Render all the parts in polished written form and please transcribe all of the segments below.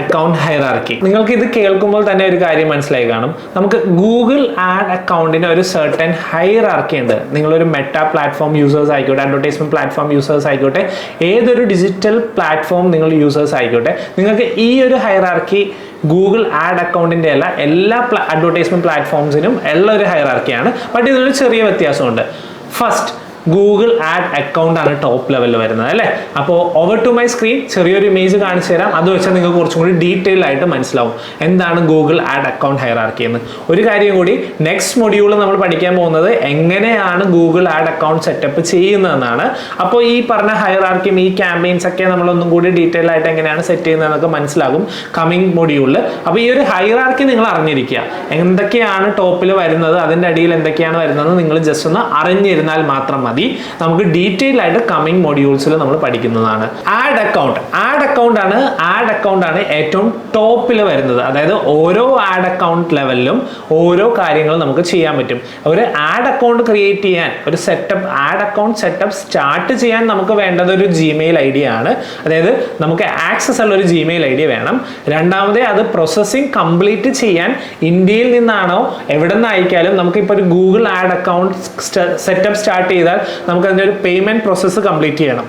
Account hierarchy. നിങ്ങൾക്ക് ഇത് കേൾക്കുമ്പോൾ തന്നെ ഒരു കാര്യം മനസ്സിലായി കാണും. നമുക്ക് ഗൂഗിൾ ആഡ് അക്കൗണ്ടിന് ഒരു സർട്ടൻ ഹൈറാർക്കി ഉണ്ട്. നിങ്ങളൊരു മെറ്റ പ്ലാറ്റ്ഫോം യൂസേഴ്സ് ആയിക്കോട്ടെ, അഡ്വർടൈസ്മെന്റ് പ്ലാറ്റ്ഫോം യൂസേഴ്സ് ആയിക്കോട്ടെ, ഏതൊരു ഡിജിറ്റൽ പ്ലാറ്റ്ഫോം നിങ്ങൾ യൂസേഴ്സ് ആയിക്കോട്ടെ, നിങ്ങൾക്ക് ഈ ഒരു ഹൈറാർക്കി ഗൂഗിൾ ആഡ് അക്കൗണ്ടിൻ്റെ അല്ല, എല്ലാ അഡ്വർടൈസ്മെന്റ് പ്ലാറ്റ്ഫോംസിനും ഉള്ള ഒരു ഹൈറാർക്കിയാണ്. ബട്ട് ഇതിലൊരു ചെറിയ വ്യത്യാസമുണ്ട്. ഫസ്റ്റ്, ഗൂഗിൾ ആഡ് അക്കൗണ്ട് ആണ് ടോപ്പ് ലെവലിൽ വരുന്നത് അല്ലേ. അപ്പോൾ ഓവർ ടു മൈ സ്ക്രീൻ ചെറിയൊരു ഇമേജ് കാണിച്ചു തരാം. അത് വെച്ചാൽ നിങ്ങൾക്ക് കുറച്ചും കൂടി ഡീറ്റെയിൽ ആയിട്ട് മനസ്സിലാവും എന്താണ് ഗൂഗിൾ ആഡ് അക്കൗണ്ട് ഹൈറാർക്കി എന്ന്. ഒരു കാര്യം കൂടി, നെക്സ്റ്റ് മൊഡ്യൂളിൽ നമ്മൾ പഠിക്കാൻ പോകുന്നത് എങ്ങനെയാണ് ഗൂഗിൾ ആഡ് അക്കൗണ്ട് സെറ്റപ്പ് ചെയ്യുന്നതെന്നാണ്. അപ്പോൾ ഈ പറഞ്ഞ ഹൈറാർക്കിയും ഈ ക്യാമ്പയിൻസ് ഒക്കെ നമ്മളൊന്നും കൂടി ഡീറ്റെയിൽ ആയിട്ട് എങ്ങനെയാണ് സെറ്റ് ചെയ്യുന്നതെന്നൊക്കെ മനസ്സിലാകും കമ്മിങ് മൊഡ്യൂളിൽ. അപ്പോൾ ഈ ഒരു ഹൈറാർക്കി നിങ്ങൾ അറിഞ്ഞിരിക്കുക. എന്തൊക്കെയാണ് ടോപ്പിൽ വരുന്നത്, അതിൻ്റെ അടിയിൽ എന്തൊക്കെയാണ് വരുന്നത് നിങ്ങൾ ജസ്റ്റ് ഒന്ന് അറിഞ്ഞിരുന്നാൽ മാത്രം മതി. നമുക്ക് ഡീറ്റെയിൽ ആയിട്ട് കമ്മിങ് മൊഡ്യൂൾസിൽ നമ്മൾ പഠിക്കുന്നതാണ്. ആഡ് അക്കൗണ്ട് ആണ് ഏറ്റവും ടോപ്പിൽ വരുന്നത്. അതായത് ഓരോ ആഡ് അക്കൗണ്ട് ലെവലിലും ഓരോ കാര്യങ്ങൾ നമുക്ക് ചെയ്യാൻ പറ്റും. ഒരു ആഡ് അക്കൗണ്ട് ക്രിയേറ്റ് ചെയ്യാൻ, ഒരു ആഡ് അക്കൗണ്ട് സെറ്റപ്പ് സ്റ്റാർട്ട് ചെയ്യാൻ നമുക്ക് വേണ്ടത് ഒരു ജിമെയിൽ ഐ ഡി ആണ്. അതായത് നമുക്ക് ആക്സസ് ഉള്ള ഒരു ജിമെയിൽ ഐ ഡി വേണം. രണ്ടാമത്, അത് പ്രോസസ്സിംഗ് കംപ്ലീറ്റ് ചെയ്യാൻ ഇന്ത്യയിൽ നിന്നാണോ എവിടെ നിന്ന് അയക്കാലും നമുക്കിപ്പോൾ ഒരു Google add account setup start ചെയ്താൽ നമുക്ക് അതിൻ്റെ ഒരു പേയ്മെന്റ് പ്രോസസ്സ് കംപ്ലീറ്റ് ചെയ്യണം.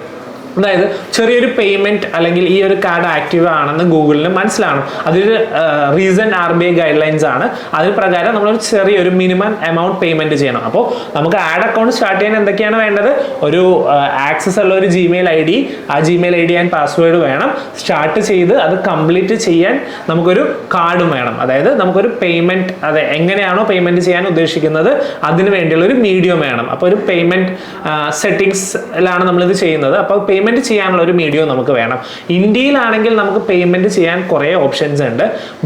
അതായത് ചെറിയൊരു പേയ്മെന്റ് അല്ലെങ്കിൽ ഈ ഒരു കാർഡ് ആക്റ്റീവ് ആണെന്ന് ഗൂഗിളിന് മനസ്സിലാണ്. അതൊരു റീസെന്റ് RBI ഗൈഡ് ലൈൻസ് ആണ്. അതിന് പ്രകാരം നമ്മളൊരു ചെറിയൊരു മിനിമം എമൗണ്ട് പേയ്മെന്റ് ചെയ്യണം. അപ്പോൾ നമുക്ക് ആഡ് അക്കൗണ്ട് സ്റ്റാർട്ട് ചെയ്യാൻ എന്തൊക്കെയാണ് വേണ്ടത്? ഒരു ആക്സസ് ഉള്ള ഒരു ജിമെയിൽ ഐ ഡി, ആ Gmail I D and password വേണം. സ്റ്റാർട്ട് ചെയ്ത് അത് കംപ്ലീറ്റ് ചെയ്യാൻ നമുക്കൊരു കാർഡും വേണം. അതായത് നമുക്കൊരു പേയ്മെന്റ്, അതെ എങ്ങനെയാണോ പേയ്മെന്റ് ചെയ്യാൻ ഉദ്ദേശിക്കുന്നത് അതിന് വേണ്ടിയുള്ള ഒരു മീഡിയം വേണം. അപ്പോൾ ഒരു പേയ്മെന്റ് സെറ്റിംഗ്സിലാണ് നമ്മളിത് ചെയ്യുന്നത്. അപ്പോൾ പേയ്മെന്റ് ചെയ്യാനുള്ള ഒരു മീഡിയം നമുക്ക് വേണം. ഇന്ത്യയിലാണെങ്കിൽ നമുക്ക് പേയ്മെന്റ് ചെയ്യാൻ കുറേ ഓപ്ഷൻസ് ഉണ്ട്.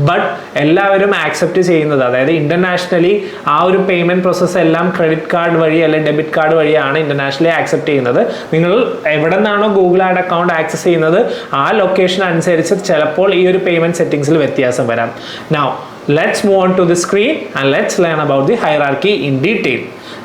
ബട്ട് എല്ലാവരും ആക്സെപ്റ്റ് ചെയ്യുന്നത്, അതായത് ഇന്റർനാഷണലി ആ ഒരു പേയ്മെന്റ് പ്രോസസ്സ് എല്ലാം ക്രെഡിറ്റ് കാർഡ് വഴി അല്ലെങ്കിൽ ഡെബിറ്റ് കാർഡ് വഴിയാണ് ഇന്റർനാഷണലി ആക്സെപ്റ്റ് ചെയ്യുന്നത്. നിങ്ങൾ എവിടെ നിന്നാണോ ഗൂഗിൾ ആഡ് അക്കൗണ്ട് ആക്സസ് ചെയ്യുന്നത് ആ ലൊക്കേഷൻ അനുസരിച്ച് ചിലപ്പോൾ ഈ ഒരു പേയ്മെന്റ് സെറ്റിംഗ്സിൽ വ്യത്യാസം വരാം. Now let's move on to the screen and let's learn about the hierarchy in detail.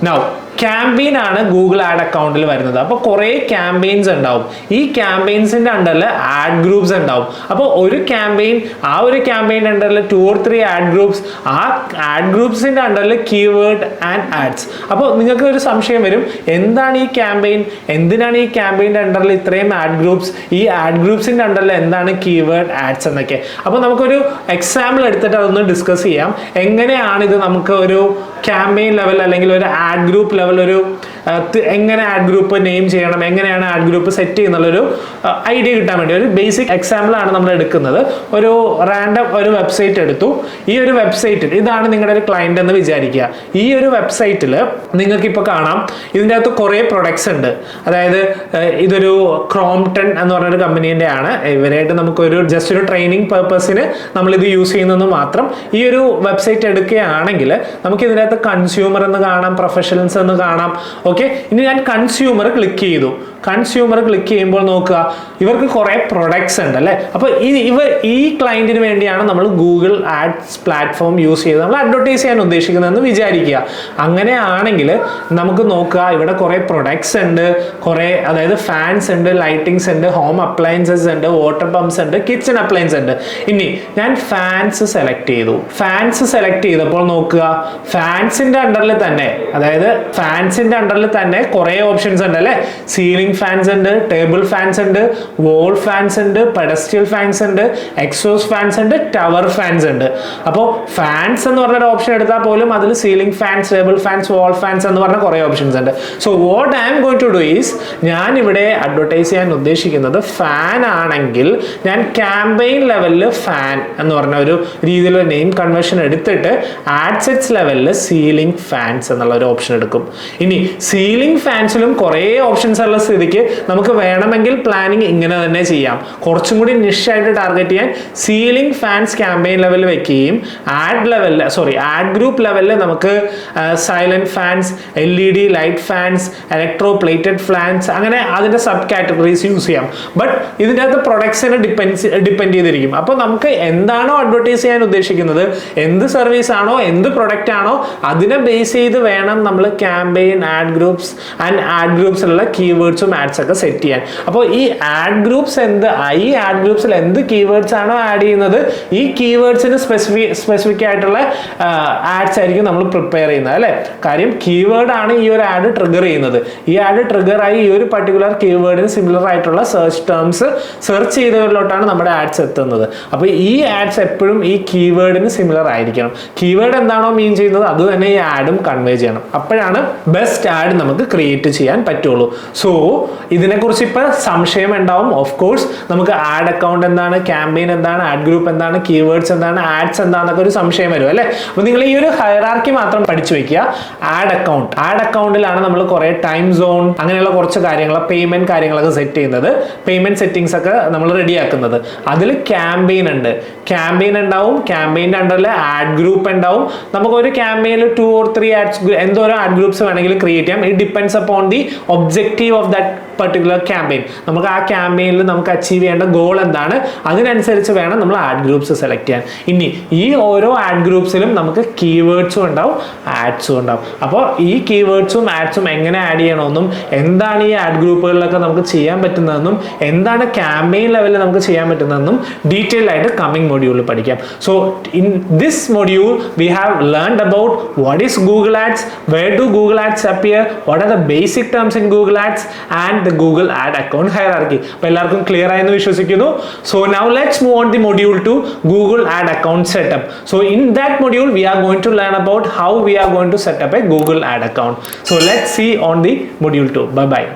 Now campaign ആണ് ഗൂഗിൾ ആഡ് അക്കൗണ്ടിൽ വരുന്നത്. അപ്പോൾ കുറേ ക്യാമ്പയിൻസ് ഉണ്ടാവും. ഈ ക്യാമ്പയിൻസിന്റെ അണ്ടറിൽ ആഡ് ഗ്രൂപ്പ്സ് ഉണ്ടാവും. അപ്പോൾ ഒരു ക്യാമ്പയിൻ, ആ ഒരു ക്യാമ്പയിൻ അണ്ടറിൽ 2 or 3 ആഡ് ഗ്രൂപ്പ്സ്, ആ ആഡ് ഗ്രൂപ്പ്സിന്റെ അണ്ടറിൽ കീവേഡ് ആൻഡ് ആഡ്സ്. അപ്പോൾ നിങ്ങൾക്ക് ഒരു സംശയം വരും, എന്താണ് ഈ ക്യാമ്പയിൻ, എന്തിനാണ് ഈ ക്യാമ്പയിൻ്റെ അണ്ടറിൽ ഇത്രയും ആഡ് ഗ്രൂപ്പ്സ്, ഈ ആഡ് ഗ്രൂപ്പ്സിന്റെ അണ്ടറിൽ എന്താണ് കീവേഡ് ആഡ്സ് എന്നൊക്കെ. അപ്പോൾ നമുക്കൊരു എക്സാമ്പിൾ എടുത്തിട്ട് അതൊന്ന് ഡിസ്കസ് ചെയ്യാം. എങ്ങനെയാണ് ഇത് നമുക്ക് ഒരു ക്യാമ്പയിൻ ലെവൽ അല്ലെങ്കിൽ ഒരു ആഡ് ഗ്രൂപ്പ് ലെവൽ, ഒരു എങ്ങനെ ആഡ് ഗ്രൂപ്പ് നെയിം ചെയ്യണം, എങ്ങനെയാണ് ആഡ് ഗ്രൂപ്പ് സെറ്റ് ചെയ്യുന്നുള്ളൊരു ഐഡിയ കിട്ടാൻ വേണ്ടി ഒരു ബേസിക് എക്സാമ്പിൾ ആണ് നമ്മൾ എടുക്കുന്നത്. ഒരു റാൻഡം ഒരു വെബ്സൈറ്റ് എടുത്തു. ഈ ഒരു വെബ്സൈറ്റിൽ ഇതാണ് നിങ്ങളുടെ ഒരു ക്ലയന്റ് എന്ന് വിചാരിക്കുക. ഈ ഒരു വെബ്സൈറ്റിൽ നിങ്ങൾക്ക് ഇപ്പോൾ കാണാം ഇതിൻ്റെ അകത്ത് കുറേ പ്രൊഡക്ട്സ് ഉണ്ട്. അതായത് ഇതൊരു ക്രോംപ്ടൺ എന്ന് പറഞ്ഞൊരു കമ്പനീൻ്റെ ആണ്. ഇവരായിട്ട് നമുക്കൊരു ജസ്റ്റ് ഒരു ട്രെയിനിങ് പർപ്പസിന് നമ്മളിത് യൂസ് ചെയ്യുന്നത് മാത്രം. ഈ ഒരു വെബ്സൈറ്റ് എടുക്കുകയാണെങ്കിൽ നമുക്ക് ഇതിൻ്റെ അകത്ത് കൺസ്യൂമർ എന്ന് കാണാം, പ്രൊഫഷണൽസ് എന്ന് കാണാം. ഓക്കെ, ഇനി ഞാൻ കൺസ്യൂമർ ക്ലിക്ക് ചെയ്തു. കൺസ്യൂമർ ക്ലിക്ക് ചെയ്യുമ്പോൾ നോക്കുക, ഇവർക്ക് കുറേ പ്രൊഡക്ട്സ് ഉണ്ട് അല്ലേ. അപ്പോൾ ഈ ക്ലയന്റിന് വേണ്ടിയാണ് നമ്മൾ ഗൂഗിൾ ആഡ്സ് പ്ലാറ്റ്ഫോം യൂസ് ചെയ്ത് നമ്മൾ അഡ്വർടൈസ് ചെയ്യാൻ ഉദ്ദേശിക്കുന്നതെന്ന് വിചാരിക്കുക. അങ്ങനെയാണെങ്കിൽ നമുക്ക് നോക്കുക, ഇവിടെ കുറേ പ്രൊഡക്ട്സ് ഉണ്ട്, കുറേ, അതായത് ഫാൻസ് ഉണ്ട്, ലൈറ്റിങ്സ് ഉണ്ട്, ഹോം അപ്ലയൻസസ് ഉണ്ട്, വാട്ടർ പമ്പ്സ് ഉണ്ട്, കിച്ചൺ അപ്ലയൻസ് ഉണ്ട്. ഇനി ഞാൻ ഫാൻസ് സെലക്ട് ചെയ്തു. ഫാൻസ് സെലക്ട് ചെയ്തപ്പോൾ നോക്കുക, ഫാൻസിന്റെ അണ്ടറിൽ തന്നെ, അതായത് ഫാൻസിന്റെ അണ്ടറിൽ തന്നെ കുറേ ഓപ്ഷൻസ് ഉണ്ട് അല്ലേ. സീലിംഗ് ഫാൻസ് ഉണ്ട്, ടേബിൾ ഫാൻസ് ഉണ്ട്, വോൾ ഫാൻസ് ഉണ്ട്, പെഡസ്ട്രിയൽ ഫാൻസ് ഉണ്ട്, എക്സോസ്റ്റ് ഫാൻസ് ഉണ്ട്, ടവർ ഫാൻസ് ഉണ്ട്. അപ്പോൾ ഫാൻസ് എന്ന് പറഞ്ഞൊരു ഓപ്ഷൻ എടുത്താൽ പോലും അതിൽ ceiling fans, table fans, wall fans എന്ന് പറഞ്ഞ കുറേ ഓപ്ഷൻസ് ഉണ്ട്. So what I am going to do is, ഞാൻ ഇവിടെ അഡ്വർടൈസ് ചെയ്യാൻ ഉദ്ദേശിക്കുന്നത് ഫാൻ ആണെങ്കിൽ ഞാൻ ക്യാമ്പയിൻ ലെവലിൽ ഫാൻ എന്ന് പറഞ്ഞ ഒരു രീതിയിലുള്ള നെയിം കൺവേർഷൻ എടുത്തിട്ട് ആഡ്സെറ്റ്സ് ലെവലിൽ സീലിംഗ് ഫാൻസ് എന്നുള്ള ഒരു ഓപ്ഷൻ എടുക്കും. ഇനി സീലിംഗ് ഫാൻസിലും കുറേ ഓപ്ഷൻസ് ഉള്ള സ്ഥിതിക്ക് നമുക്ക് വേണമെങ്കിൽ പ്ലാനിങ് ഇങ്ങനെ തന്നെ ചെയ്യാം. കുറച്ചും കൂടി നിഷായിട്ട് ടാർഗറ്റ് ചെയ്യാൻ സീലിംഗ് ഫാൻസ് ക്യാമ്പയിൻ ലെവലിൽ വെക്കുകയും ആഡ് ഗ്രൂപ്പ് ലെവലിൽ നമുക്ക് silent fans, LED light fans, electro plated fans, അങ്ങനെ അതിന്റെ സബ് കാറ്റഗറീസ് യൂസ് ചെയ്യാം. ബട്ട് ഇതിൻ്റെ അകത്ത് പ്രൊഡക്ട്സിനെ ഡിപ്പെൻഡ് ചെയ്തിരിക്കും. അപ്പോൾ നമുക്ക് എന്താണോ അഡ്വർടൈസ് ചെയ്യാൻ ഉദ്ദേശിക്കുന്നത്, എന്ത് സർവീസ് ആണോ, എന്ത് പ്രൊഡക്റ്റ് ആണോ, അതിനെ ബേസ് ചെയ്ത് വേണം നമ്മൾ campaign, ad groups and ad ഗ്രൂപ്പ്സിലുള്ള കീവേഡ്സും ആഡ്സ് ഒക്കെ സെറ്റ് ചെയ്യാൻ. അപ്പോൾ ഈ ആഡ് ഗ്രൂപ്പ്സ് ഈ ആഡ് ഗ്രൂപ്പ്സിൽ എന്ത് കീവേഡ്സ് ആണോ ആഡ് ചെയ്യുന്നത്, ഈ കീവേഡ്സിന് സ്പെസിഫിക് ആയിട്ടുള്ള ആഡ്സ് ആയിരിക്കും നമ്മൾ പ്രിപ്പയർ ചെയ്യുന്നത് അല്ലേ. കാര്യം കീവേഡ് ആണ് ഈ ഒരു ആഡ് ട്രിഗർ ചെയ്യുന്നത്. ഈ ആഡ് ട്രിഗർ ആയി ഈ ഒരു പർട്ടിക്കുലർ കീവേഡിന് സിമിലർ ആയിട്ടുള്ള സെർച്ച് ടേംസ് സെർച്ച് ചെയ്തവരിലോട്ടാണ് നമ്മുടെ ആഡ്സ് എത്തുന്നത്. അപ്പോൾ ഈ ആഡ്സ് എപ്പോഴും ഈ കീവേഡിന് സിമിലർ ആയിരിക്കണം. കീവേഡ് എന്താണോ മീൻ ചെയ്യുന്നത് അത് തന്നെ ഈ ആഡും കൺവേ ചെയ്യണം. അപ്പോഴാണ് ബെസ്റ്റ് ആഡ് നമുക്ക് ക്രിയേറ്റ് ചെയ്യാൻ പറ്റുള്ളൂ. സോ ഇതിനെക്കുറിച്ച് ഇപ്പോൾ സംശയം ഉണ്ടാവും. ഓഫ് കോഴ്സ് നമുക്ക് ആഡ് അക്കൗണ്ട് എന്താണ്, ക്യാമ്പയിൻ എന്താണ്, ആഡ് ഗ്രൂപ്പ് എന്താണ്, കീവേഡ്സ് എന്താണ്, ആഡ്സ് എന്താണെന്നൊക്കെ ഒരു സംശയം വരും അല്ലേ. അപ്പോൾ നിങ്ങൾ ഈ ഒരു ഹൈറാർക്കി മാത്രം പഠിച്ചു വെക്കുക. ആഡ് അക്കൗണ്ടിലാണ് നമ്മൾ കുറേ ടൈം സോൺ അങ്ങനെയുള്ള കുറച്ച് കാര്യങ്ങൾ, പേയ്മെന്റ് കാര്യങ്ങളൊക്കെ സെറ്റ് ചെയ്യുന്നത്, പേയ്മെന്റ് സെറ്റിംഗ്സ് ഒക്കെ നമ്മൾ റെഡിയാക്കുന്നത്. അതിൽ ക്യാമ്പയിൻ ഉണ്ടാവും. ക്യാമ്പയിൻ്റെ അണ്ടറിൽ ആഡ് ഗ്രൂപ്പ് ഉണ്ടാവും. നമുക്ക് ഒരു ക്യാമ്പയിനിൽ 2 or 3 ആഡ്സ് എന്തോരം ആഡ് ഗ്രൂപ്പ്സ് വേണമെങ്കിലും ക്രിയേറ്റ് ചെയ്യാം. It depends upon the objective of that particular campaign. നമുക്ക് ആ ക്യാമ്പയിനിൽ നമുക്ക് അച്ചീവ് ചെയ്യേണ്ട ഗോൾ എന്താണ്, അതിനനുസരിച്ച് വേണം നമ്മൾ ആഡ് ഗ്രൂപ്പ്സ് സെലക്ട് ചെയ്യാൻ. ഇനി ഈ ഓരോ ആഡ് ഗ്രൂപ്പ്സിലും നമുക്ക് കീവേഡ്സും ഉണ്ടാവും, ആഡ്സും ഉണ്ടാവും. അപ്പോൾ ഈ കീവേഡ്സും ആഡ്സും എങ്ങനെ ആഡ് ചെയ്യണമെന്നും, എന്താണ് ഈ ആഡ് ഗ്രൂപ്പുകളിലൊക്കെ നമുക്ക് ചെയ്യാൻ പറ്റുന്നതെന്നും, എന്താണ് ക്യാമ്പയിൻ ലെവലിൽ നമുക്ക് ചെയ്യാൻ പറ്റുന്നതെന്നും ഡീറ്റെയിൽ ആയിട്ട് കമ്മിങ് മൊഡ്യൂളിൽ പഠിക്കാം. So in this module we have learned about what is Google ads, where do Google ads appear, what are the basic terms in Google ads and the Google ad account hierarchy. അപ്പോൾ എല്ലാവർക്കും clear ആയെന്ന് വിശ്വസിക്കുന്നു. So now let's move on the module to Google ad account setup. So in that module we are going to learn about how we are going to set up a Google ad account. So let's see on the module 2. Bye bye.